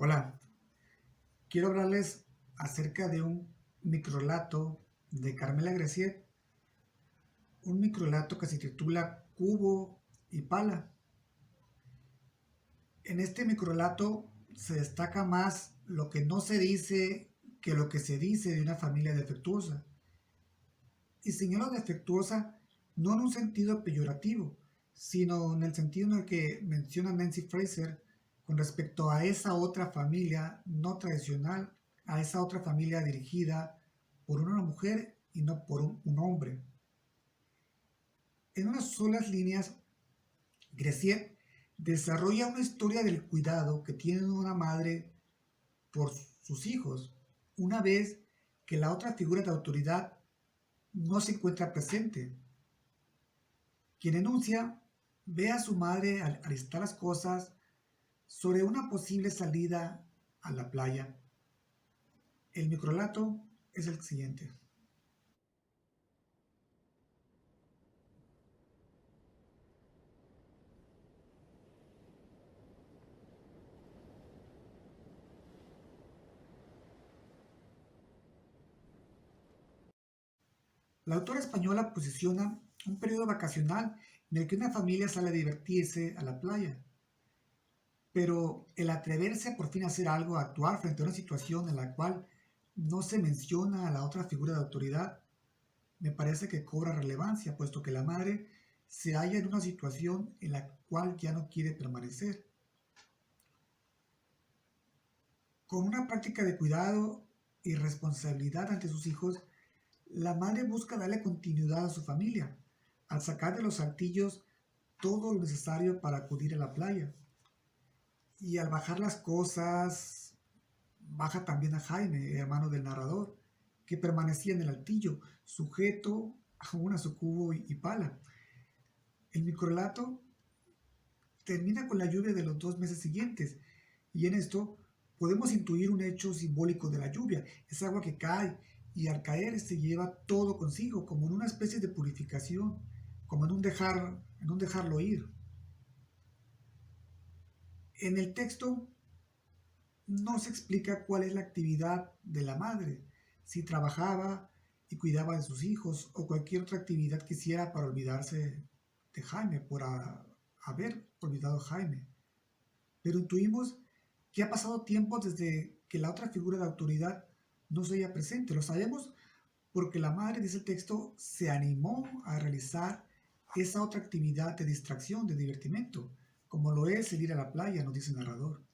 Hola, quiero hablarles acerca de un microrelato de Carmela Graciet, un microrelato que se titula Cubo y Pala. En este microrelato se destaca más lo que no se dice que lo que se dice de una familia defectuosa. Y señalo defectuosa no en un sentido peyorativo, sino en el sentido en el que menciona Nancy Fraser con respecto a esa otra familia no tradicional, a esa otra familia dirigida por una mujer y no por un hombre. En unas solas líneas, Grecier desarrolla una historia del cuidado que tiene una madre por sus hijos, una vez que la otra figura de autoridad no se encuentra presente. Quien enuncia ve a su madre alistar las cosas sobre una posible salida a la playa. El microlato es el siguiente. La autora española posiciona un periodo vacacional en el que una familia sale a divertirse a la playa. Pero el atreverse a por fin hacer algo, a actuar frente a una situación en la cual no se menciona a la otra figura de autoridad, me parece que cobra relevancia, puesto que la madre se halla en una situación en la cual ya no quiere permanecer. Con una práctica de cuidado y responsabilidad ante sus hijos, la madre busca darle continuidad a su familia, al sacar de los saltillos todo lo necesario para acudir a la playa. Y al bajar las cosas, baja también a Jaime, hermano del narrador, que permanecía en el altillo, sujeto aún a su cubo y pala. El microrelato termina con la lluvia de los 2 meses siguientes, y en esto podemos intuir un hecho simbólico de la lluvia. Es agua que cae y al caer se lleva todo consigo, como en una especie de purificación, como en un dejarlo ir. En el texto no se explica cuál es la actividad de la madre, si trabajaba y cuidaba de sus hijos o cualquier otra actividad que hiciera para olvidarse de Jaime, por haber olvidado a Jaime. Pero intuimos que ha pasado tiempo desde que la otra figura de autoridad no se haya presente. Lo sabemos porque la madre, dice el texto, se animó a realizar esa otra actividad de distracción, de divertimento, como lo es el ir a la playa, nos dice el narrador.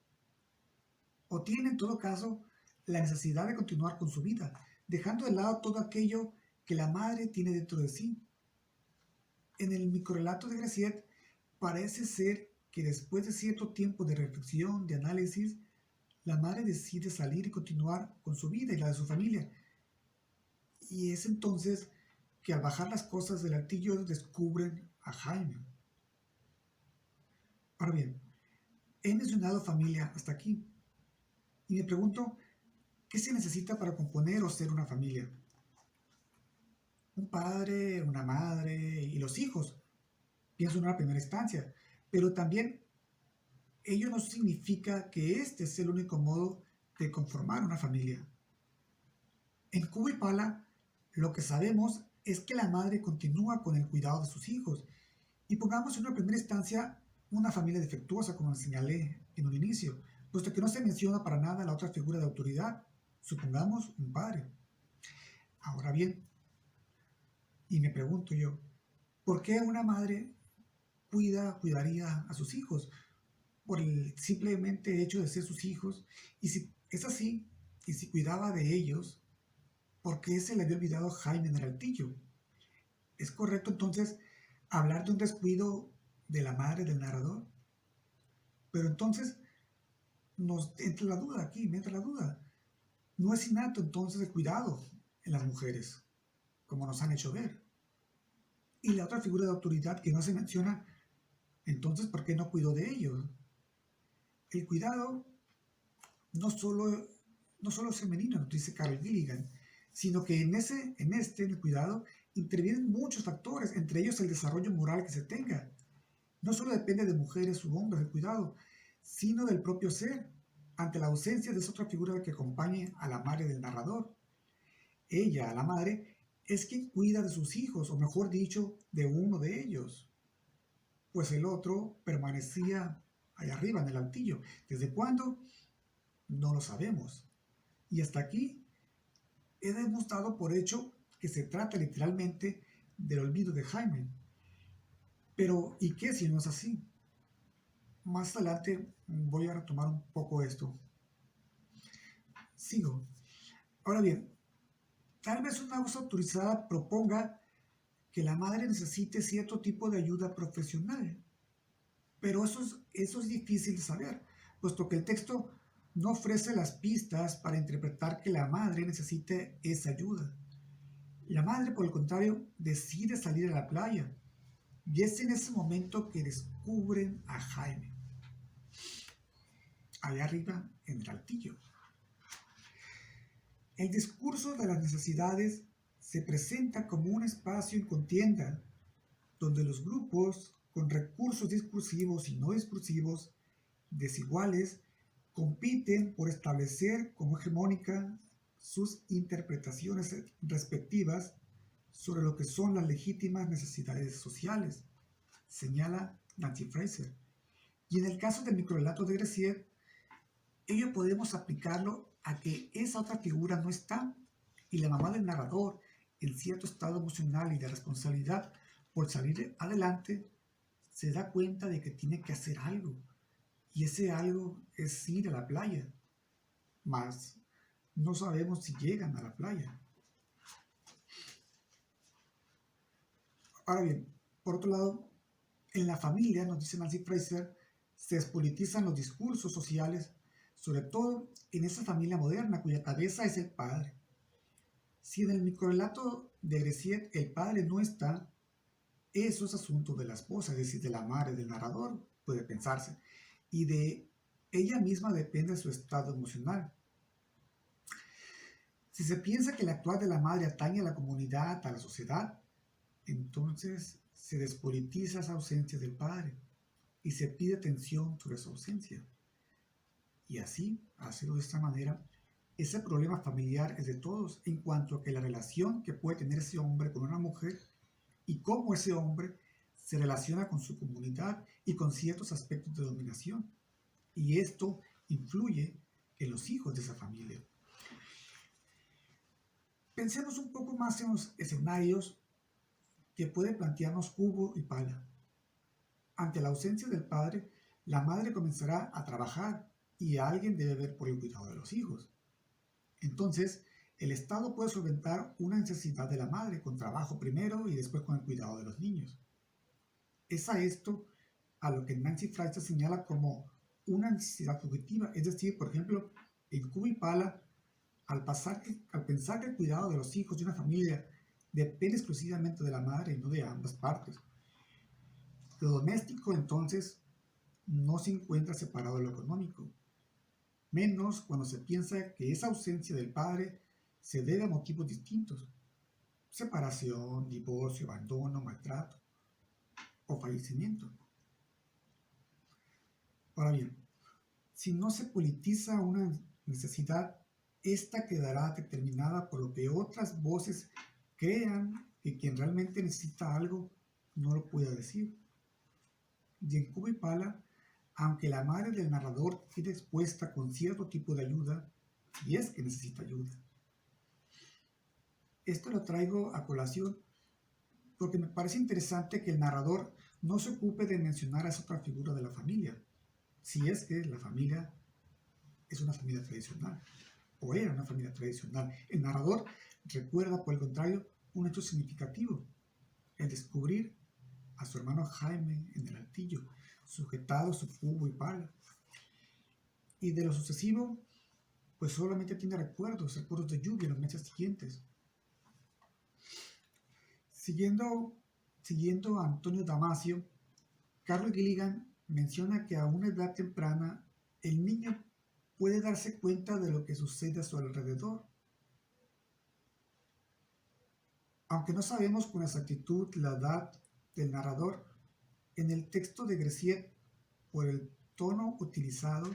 O tiene en todo caso la necesidad de continuar con su vida, dejando de lado todo aquello que la madre tiene dentro de sí. En el microrelato de Graciet parece ser que después de cierto tiempo de reflexión, de análisis, la madre decide salir y continuar con su vida y la de su familia. Y es entonces que al bajar las cosas del altillo descubren a Jaime. Ahora bien, he mencionado familia hasta aquí y me pregunto, ¿qué se necesita para componer o ser una familia? Un padre, una madre y los hijos, pienso en una primera instancia, pero también ello no significa que este es el único modo de conformar una familia. En Cubo y Pala, lo que sabemos es que la madre continúa con el cuidado de sus hijos, y pongamos en una primera instancia una familia defectuosa, como señalé en un inicio, puesto que no se menciona para nada la otra figura de autoridad, supongamos un padre. Ahora bien, y me pregunto yo, ¿por qué una madre cuidaría a sus hijos? Por el simplemente hecho de ser sus hijos. Y si es así, y si cuidaba de ellos, ¿por qué se le había olvidado Jaime en el altillo? ¿Es correcto entonces hablar de un descuido de la madre del narrador? Pero entonces nos entra la duda aquí, me entra la duda. No es innato entonces el cuidado en las mujeres, como nos han hecho ver. Y la otra figura de autoridad que no se menciona, entonces, ¿por qué no cuidó de ellos? El cuidado no solo, no solo es femenino, nos dice Carl Gilligan, sino que en el cuidado, intervienen muchos factores, entre ellos el desarrollo moral que se tenga. No solo depende de mujeres u hombres el cuidado, sino del propio ser. ante la ausencia de esa otra figura que acompañe a la madre del narrador. Ella, la madre, es quien cuida de sus hijos, o mejor dicho, de uno de ellos, pues el otro permanecía allá arriba en el altillo. ¿Desde cuándo? No lo sabemos. Y hasta aquí hemos dado por hecho que se trata literalmente del olvido de Jaime. Pero, ¿y qué si no es así? Más adelante voy a retomar un poco esto. Sigo. Ahora bien, tal vez una voz autorizada proponga que la madre necesite cierto tipo de ayuda profesional, pero eso es difícil de saber, puesto que el texto no ofrece las pistas para interpretar que la madre necesite esa ayuda. La madre, por el contrario, decide salir a la playa, y es en ese momento que descubren a Jaime, allá arriba en el altillo. El discurso de las necesidades se presenta como un espacio en contienda donde los grupos con recursos discursivos y no discursivos desiguales compiten por establecer como hegemónica sus interpretaciones respectivas sobre lo que son las legítimas necesidades sociales, señala Nancy Fraser. Y en el caso del microrelato de Grecier, ello podemos aplicarlo a que esa otra figura no está y la mamá del narrador, en cierto estado emocional y de responsabilidad por salir adelante, se da cuenta de que tiene que hacer algo. Y ese algo es ir a la playa. Mas no sabemos si llegan a la playa. Ahora bien, por otro lado, en la familia, nos dice Nancy Fraser, se despolitizan los discursos sociales, sobre todo en esa familia moderna cuya cabeza es el padre. Si en el microrelato de Grecier el padre no está, eso es asunto de la esposa, es decir, de la madre del narrador, puede pensarse, y de ella misma depende su estado emocional. Si se piensa que el actuar de la madre atañe a la comunidad, a la sociedad, entonces se despolitiza esa ausencia del padre y se pide atención sobre su ausencia. Y así, hacerlo de esta manera, ese problema familiar es de todos en cuanto a que la relación que puede tener ese hombre con una mujer y cómo ese hombre se relaciona con su comunidad y con ciertos aspectos de dominación. Y esto influye en los hijos de esa familia. Pensemos un poco más en los escenarios que puede plantearnos Cubo y Pala. Ante la ausencia del padre, la madre comenzará a trabajar y alguien debe ver por el cuidado de los hijos. Entonces, el Estado puede solventar una necesidad de la madre con trabajo primero y después con el cuidado de los niños. Es a esto a lo que Nancy Fraser señala como una necesidad subjetiva, es decir, por ejemplo, en Cubo y Pala, al pensar que el cuidado de los hijos de una familia depende exclusivamente de la madre y no de ambas partes. Lo doméstico, entonces, no se encuentra separado de lo económico, menos cuando se piensa que esa ausencia del padre se debe a motivos distintos: separación, divorcio, abandono, maltrato o fallecimiento. Ahora bien, si no se politiza una necesidad, esta quedará determinada por lo que otras voces crean que quien realmente necesita algo no lo pueda decir. Y en Cubo y Pala, aunque la madre del narrador quede expuesta con cierto tipo de ayuda, y es que necesita ayuda. Esto lo traigo a colación porque me parece interesante que el narrador no se ocupe de mencionar a esa otra figura de la familia, si es que la familia es una familia tradicional, o era una familia tradicional. El narrador recuerda, por el contrario, un hecho significativo: el descubrir a su hermano Jaime en el altillo, sujetado a su cubo y pala. Y de lo sucesivo, pues solamente tiene recuerdos de lluvia en los meses siguientes. Siguiendo a Antonio Damasio, Carol Gilligan menciona que a una edad temprana el niño puede darse cuenta de lo que sucede a su alrededor. Aunque no sabemos con exactitud la edad del narrador, en el texto de Grecier, por el tono utilizado,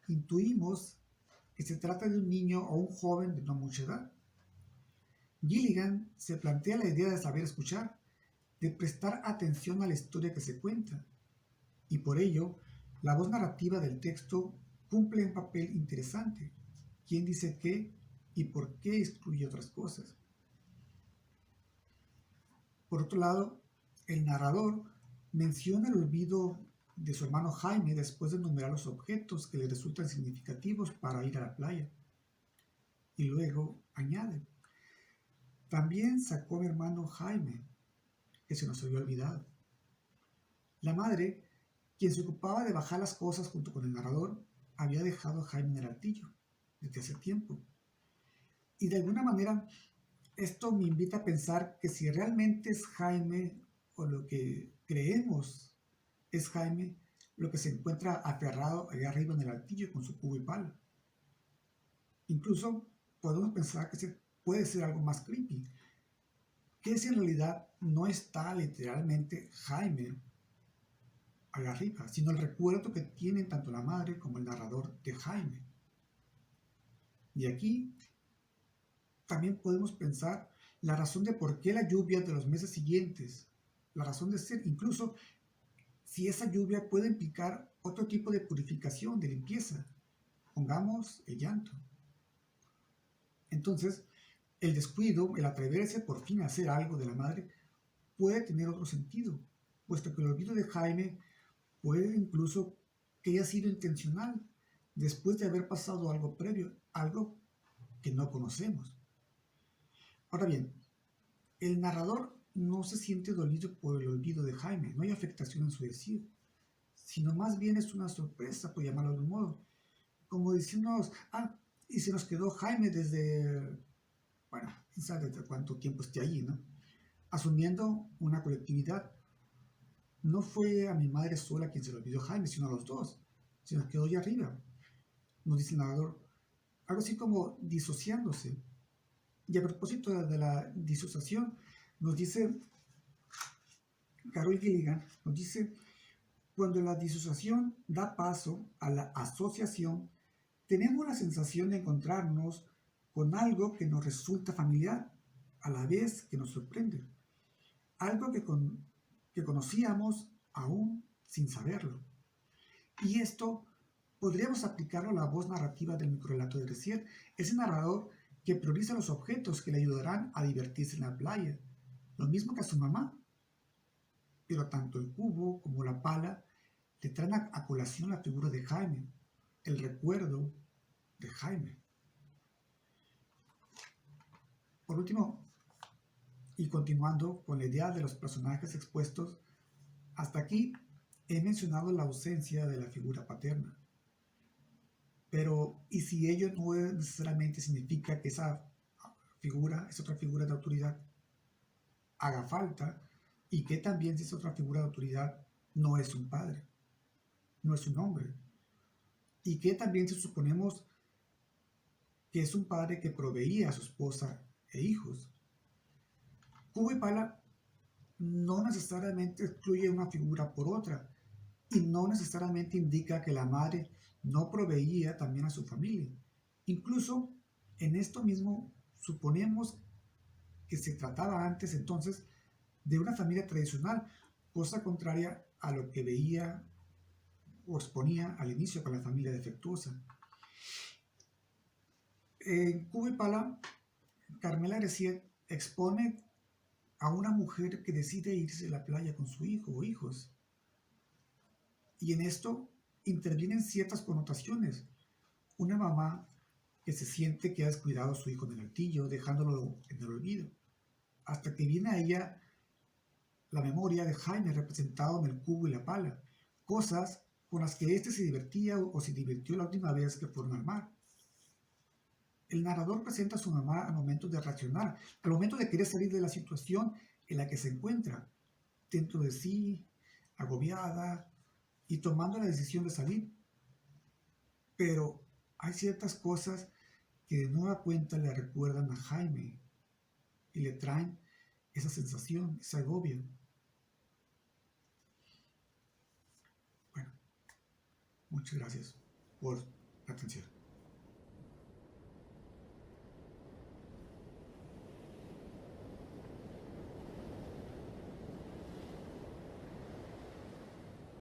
intuimos que se trata de un niño o un joven de no mucha edad. Gilligan se plantea la idea de saber escuchar, de prestar atención a la historia que se cuenta, y por ello, la voz narrativa del texto cumple un papel interesante. ¿Quién dice qué y por qué excluye otras cosas? Por otro lado, el narrador menciona el olvido de su hermano Jaime después de enumerar los objetos que le resultan significativos para ir a la playa. Y luego añade, también sacó a mi hermano Jaime, que se nos había olvidado. La madre, quien se ocupaba de bajar las cosas junto con el narrador, había dejado a Jaime en el altillo desde hace tiempo. Y de alguna manera esto me invita a pensar que si realmente es Jaime o lo que creemos es Jaime, lo que se encuentra aferrado allá arriba en el altillo con su cubo y pala. Incluso podemos pensar que puede ser algo más creepy, que si en realidad no está literalmente Jaime allá arriba, sino el recuerdo que tienen tanto la madre como el narrador de Jaime. Y aquí también podemos pensar la razón de por qué la lluvia de los meses siguientes, la razón de ser, incluso si esa lluvia puede implicar otro tipo de purificación, de limpieza. Pongamos el llanto. Entonces, el descuido, el atreverse por fin a hacer algo de la madre, puede tener otro sentido, puesto que el olvido de Jaime puede incluso que haya sido intencional, después de haber pasado algo previo, algo que no conocemos. Ahora bien, el narrador no se siente dolido por el olvido de Jaime, no hay afectación en su decir, sino más bien es una sorpresa, por llamarlo de algún modo, como diciéndonos, y se nos quedó Jaime desde, bueno, quién sabe desde cuánto tiempo esté allí, ¿no? Asumiendo una colectividad. No fue a mi madre sola quien se le olvidó Jaime, sino a los dos. Se nos quedó allá arriba, nos dice el narrador. Algo así como disociándose. Y a propósito de la disociación, nos dice Carol Gilligan, nos dice, cuando la disociación da paso a la asociación, tenemos la sensación de encontrarnos con algo que nos resulta familiar, a la vez que nos sorprende. Algo que conocíamos aún sin saberlo. Y esto podríamos aplicarlo a la voz narrativa del microrelato de Recién, ese narrador que prioriza los objetos que le ayudarán a divertirse en la playa, lo mismo que a su mamá. Pero tanto el cubo como la pala le traen a colación la figura de Jaime, el recuerdo de Jaime. Por último, y continuando con la idea de los personajes expuestos, hasta aquí he mencionado la ausencia de la figura paterna. Pero, ¿y si ello no necesariamente significa que esa figura, esa otra figura de autoridad, haga falta? Y que también si esa otra figura de autoridad no es un padre, no es un hombre. Y que también si suponemos que es un padre que proveía a su esposa e hijos. Cubo y pala no necesariamente excluye una figura por otra y no necesariamente indica que la madre no proveía también a su familia. Incluso en esto mismo suponemos que se trataba antes entonces de una familia tradicional, cosa contraria a lo que veía o exponía al inicio con la familia defectuosa. En Cubo y Pala, Carmela Grecier expone a una mujer que decide irse a la playa con su hijo o hijos. Y en esto intervienen ciertas connotaciones. Una mamá que se siente que ha descuidado a su hijo en el altillo, dejándolo en el olvido, hasta que viene a ella la memoria de Jaime representado en el cubo y la pala, cosas con las que éste se divertía o se divirtió la última vez que fueron al mar. El narrador presenta a su mamá al momento de reaccionar, al momento de querer salir de la situación en la que se encuentra, dentro de sí, agobiada y tomando la decisión de salir. Pero hay ciertas cosas que de nueva cuenta le recuerdan a Jaime y le traen esa sensación, ese agobio. Bueno, muchas gracias por atención.